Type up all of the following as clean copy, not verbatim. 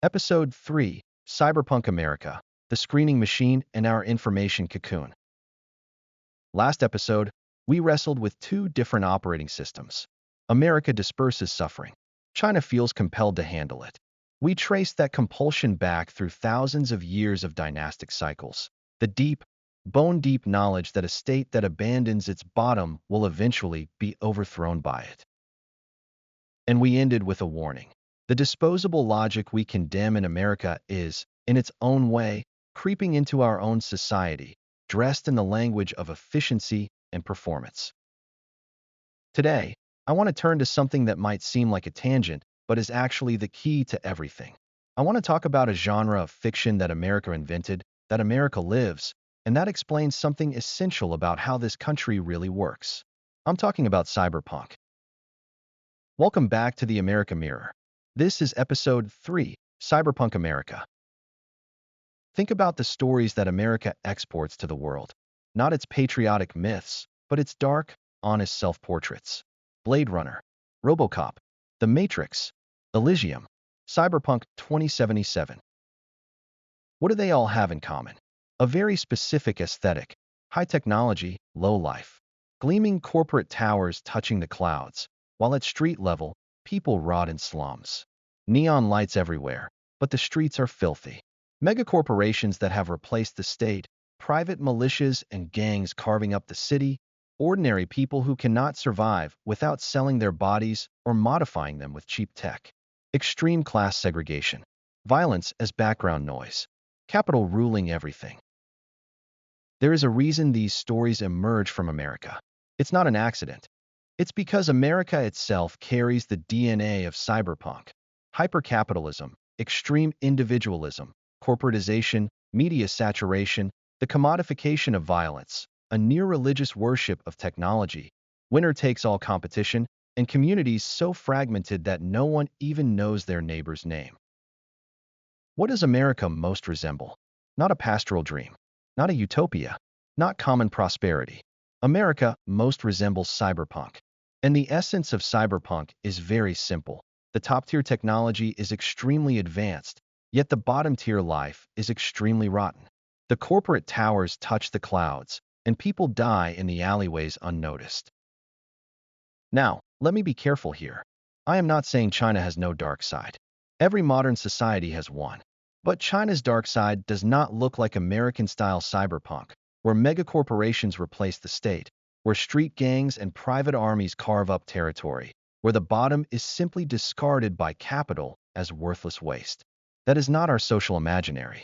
Episode 3, Cyberpunk America, the screening machine and our information cocoon. Last episode, we wrestled with two different operating systems. America disperses suffering. China feels compelled to handle it. We traced that compulsion back through thousands of years of dynastic cycles. The deep, bone-deep knowledge that a state that abandons its bottom will eventually be overthrown by it. And we ended with a warning. The disposable logic we condemn in America is, in its own way, creeping into our own society, dressed in the language of efficiency and performance. Today, I want to turn to something that might seem like a tangent, but is actually the key to everything. I want to talk about a genre of fiction that America invented, that America lives, and that explains something essential about how this country really works. I'm talking about cyberpunk. Welcome back to the America Mirror. This is Episode 3, Cyberpunk America. Think about the stories that America exports to the world. Not its patriotic myths, but its dark, honest self-portraits. Blade Runner, RoboCop, The Matrix, Elysium, Cyberpunk 2077. What do they all have in common? A very specific aesthetic, high technology, low life. Gleaming corporate towers touching the clouds, while at street level, people rot in slums. Neon lights everywhere, but the streets are filthy. Megacorporations that have replaced the state, private militias and gangs carving up the city, ordinary people who cannot survive without selling their bodies or modifying them with cheap tech. Extreme class segregation. Violence as background noise. Capital ruling everything. There is a reason these stories emerge from America. It's not an accident. It's because America itself carries the DNA of cyberpunk. Hypercapitalism, extreme individualism, corporatization, media saturation, the commodification of violence, a near-religious worship of technology, winner-takes-all competition, and communities so fragmented that no one even knows their neighbor's name. What does America most resemble? Not a pastoral dream, not a utopia, not common prosperity. America most resembles cyberpunk. And the essence of cyberpunk is very simple. The top-tier technology is extremely advanced, yet the bottom-tier life is extremely rotten. The corporate towers touch the clouds, and people die in the alleyways unnoticed. Now, let me be careful here. I am not saying China has no dark side. Every modern society has one. But China's dark side does not look like American-style cyberpunk, where megacorporations replace the state, where street gangs and private armies carve up territory, where the bottom is simply discarded by capital as worthless waste. That is not our social imaginary.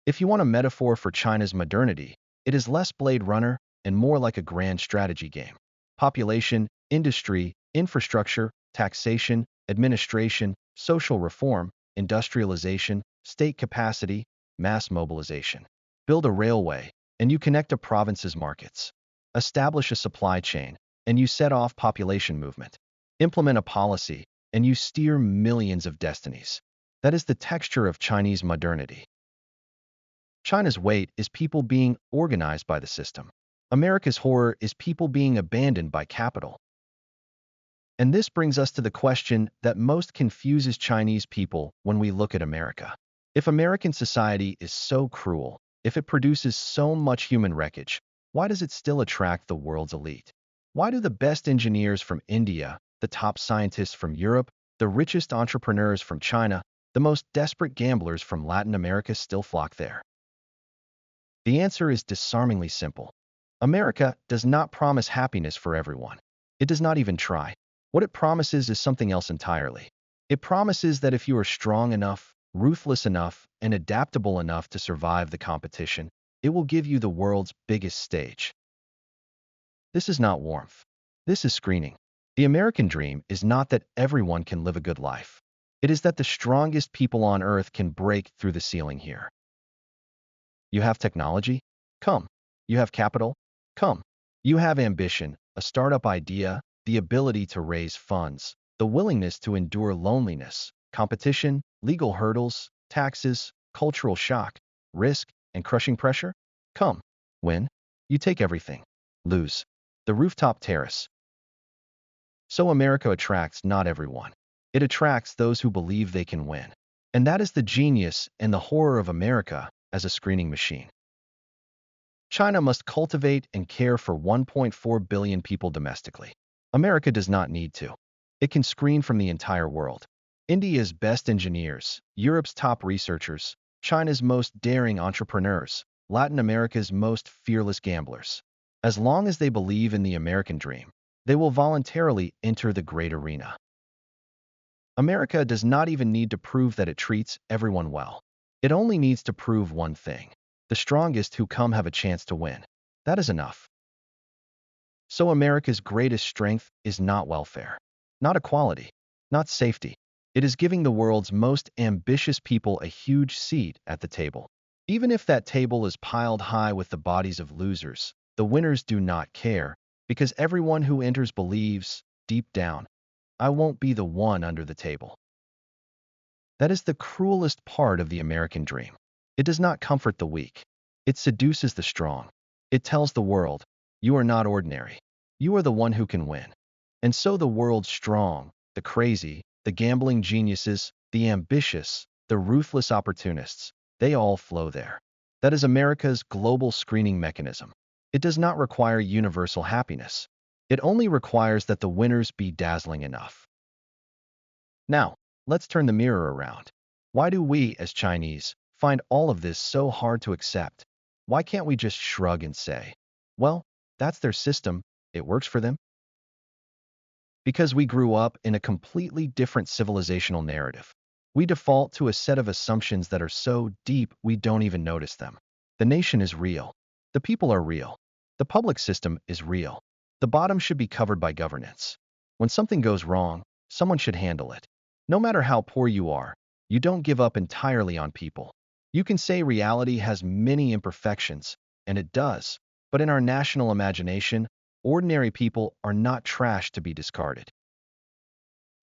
If you want a metaphor for China's modernity, it is less Blade Runner and more like a grand strategy game. Population, industry, infrastructure, taxation, administration, social reform, industrialization, state capacity, mass mobilization. Build a railway, and you connect a province's markets. Establish a supply chain, and you set off population movement. Implement a policy, and you steer millions of destinies. That is the texture of Chinese modernity. China's weight is people being organized by the system. America's horror is people being abandoned by capital. And this brings us to the question that most confuses Chinese people when we look at America. If American society is so cruel, if it produces so much human wreckage, why does it still attract the world's elite? Why do the best engineers from India, the top scientists from Europe, the richest entrepreneurs from China, the most desperate gamblers from Latin America still flock there? The answer is disarmingly simple. America does not promise happiness for everyone. It does not even try. What it promises is something else entirely. It promises that if you are strong enough, ruthless enough, and adaptable enough to survive the competition, it will give you the world's biggest stage. This is not warmth. This is screening. The American dream is not that everyone can live a good life. It is that the strongest people on earth can break through the ceiling here. You have technology? Come. You have capital? Come. You have ambition, a startup idea, the ability to raise funds, the willingness to endure loneliness, competition, legal hurdles, taxes, cultural shock, risk, and crushing pressure? Come. Win. You take everything. Lose. The rooftop terrace. So America attracts not everyone. It attracts those who believe they can win. And that is the genius and the horror of America as a screening machine. China must cultivate and care for 1.4 billion people domestically. America does not need to. It can screen from the entire world. India's best engineers, Europe's top researchers, China's most daring entrepreneurs, Latin America's most fearless gamblers. As long as they believe in the American dream, they will voluntarily enter the great arena. America does not even need to prove that it treats everyone well. It only needs to prove one thing: the strongest who come have a chance to win. That is enough. So America's greatest strength is not welfare, not equality, not safety. It is giving the world's most ambitious people a huge seat at the table. Even if that table is piled high with the bodies of losers, the winners do not care, because everyone who enters believes, deep down, I won't be the one under the table. That is the cruelest part of the American dream. It does not comfort the weak. It seduces the strong. It tells the world, you are not ordinary. You are the one who can win. And so the world's strong, the crazy, the gambling geniuses, the ambitious, the ruthless opportunists, they all flow there. That is America's global screening mechanism. It does not require universal happiness. It only requires that the winners be dazzling enough. Now, let's turn the mirror around. Why do we, as Chinese, find all of this so hard to accept? Why can't we just shrug and say, well, that's their system, it works for them? Because we grew up in a completely different civilizational narrative. We default to a set of assumptions that are so deep we don't even notice them. The nation is real. The people are real. The public system is real. The bottom should be covered by governance. When something goes wrong, someone should handle it. No matter how poor you are, you don't give up entirely on people. You can say reality has many imperfections, and it does, but in our national imagination, ordinary people are not trash to be discarded.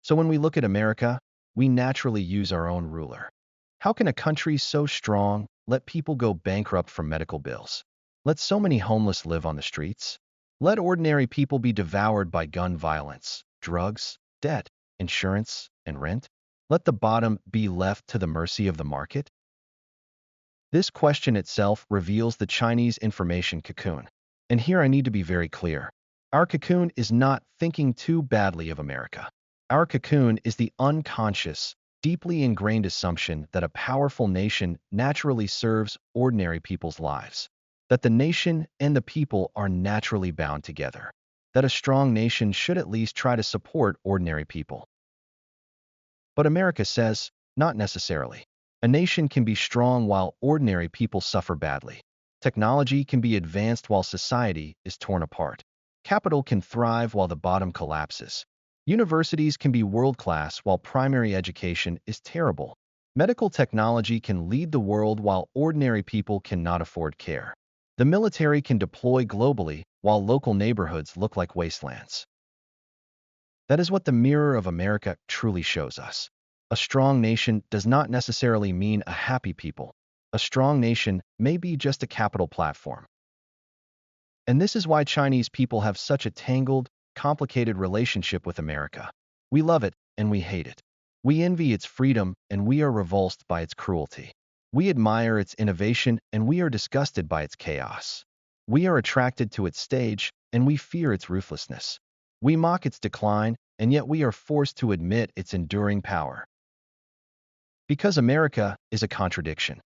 So when we look at America, we naturally use our own ruler. How can a country so strong let people go bankrupt from medical bills? Let so many homeless live on the streets? Let ordinary people be devoured by gun violence, drugs, debt, insurance, and rent? Let the bottom be left to the mercy of the market? This question itself reveals the Chinese information cocoon. And here I need to be very clear. Our cocoon is not thinking too badly of America. Our cocoon is the unconscious, deeply ingrained assumption that a powerful nation naturally serves ordinary people's lives. That the nation and the people are naturally bound together. That a strong nation should at least try to support ordinary people. But America says, not necessarily. A nation can be strong while ordinary people suffer badly. Technology can be advanced while society is torn apart. Capital can thrive while the bottom collapses. Universities can be world-class while primary education is terrible. Medical technology can lead the world while ordinary people cannot afford care. The military can deploy globally while local neighborhoods look like wastelands. That is what the mirror of America truly shows us. A strong nation does not necessarily mean a happy people. A strong nation may be just a capital platform. And this is why Chinese people have such a tangled, complicated relationship with America. We love it and we hate it. We envy its freedom and we are repulsed by its cruelty. We admire its innovation and we are disgusted by its chaos. We are attracted to its stage and we fear its ruthlessness. We mock its decline, and yet we are forced to admit its enduring power. Because America is a contradiction.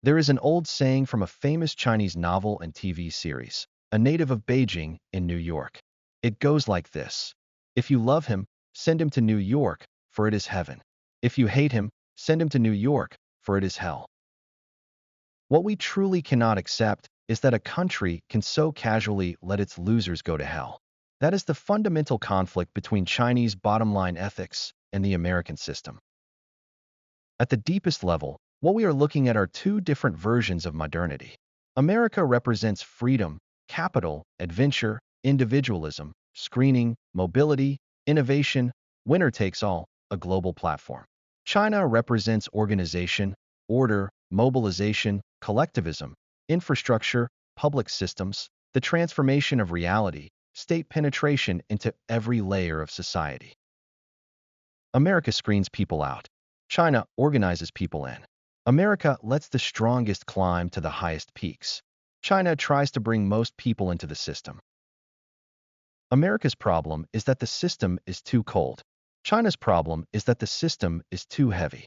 There is an old saying from a famous Chinese novel and TV series, a native of Beijing in New York. It goes like this: if you love him, send him to New York, for it is heaven. If you hate him, send him to New York, for it is hell. What we truly cannot accept is that a country can so casually let its losers go to hell. That is the fundamental conflict between Chinese bottom-line ethics and the American system. At the deepest level, what we are looking at are two different versions of modernity. America represents freedom, capital, adventure, individualism, screening, mobility, innovation, winner takes all, a global platform. China represents organization, order, mobilization, collectivism, infrastructure, public systems, the transformation of reality, state penetration into every layer of society. America screens people out. China organizes people in. America lets the strongest climb to the highest peaks. China tries to bring most people into the system. America's problem is that the system is too cold. China's problem is that the system is too heavy.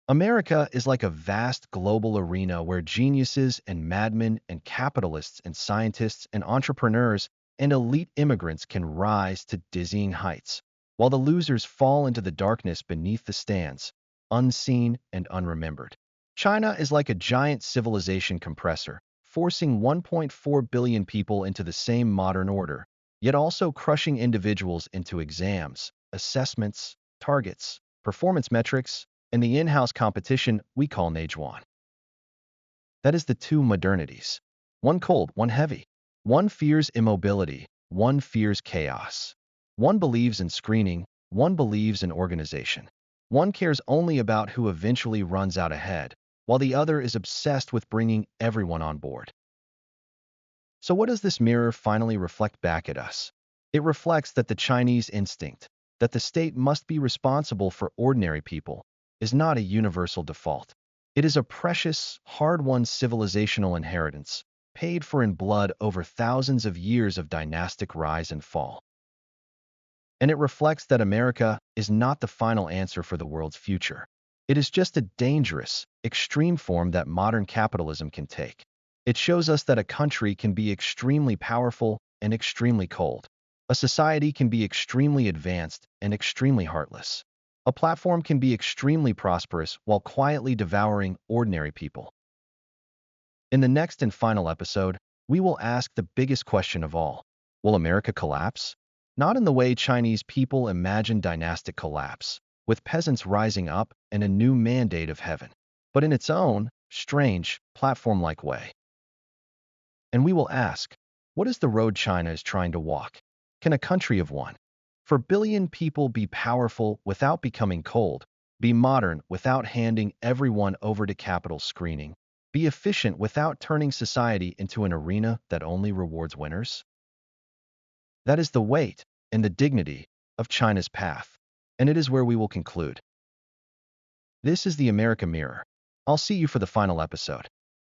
America is like a vast global arena where geniuses and madmen and capitalists and scientists and entrepreneurs and elite immigrants can rise to dizzying heights, while the losers fall into the darkness beneath the stands, unseen and unremembered. China is like a giant civilization compressor, forcing 1.4 billion people into the same modern order, yet also crushing individuals into exams, assessments, targets, performance metrics, and the in-house competition we call Najuan. That is the two modernities. One cold, one heavy. One fears immobility, one fears chaos. One believes in screening, one believes in organization. One cares only about who eventually runs out ahead, while the other is obsessed with bringing everyone on board. So what does this mirror finally reflect back at us? It reflects that the Chinese instinct, that the state must be responsible for ordinary people, is not a universal default. It is a precious, hard-won civilizational inheritance, paid for in blood over thousands of years of dynastic rise and fall. And it reflects that America is not the final answer for the world's future. It is just a dangerous, extreme form that modern capitalism can take. It shows us that a country can be extremely powerful and extremely cold. A society can be extremely advanced and extremely heartless. A platform can be extremely prosperous while quietly devouring ordinary people. In the next and final episode, we will ask the biggest question of all. Will America collapse? Not in the way Chinese people imagine dynastic collapse, with peasants rising up and a new mandate of heaven, but in its own, strange, platform-like way. And we will ask, what is the road China is trying to walk? Can a country of 1 billion people be powerful without becoming cold, be modern without handing everyone over to capital screening, be efficient without turning society into an arena that only rewards winners? That is the weight and the dignity of China's path, and it is where we will conclude. This is the America Mirror. I'll see you for the final episode.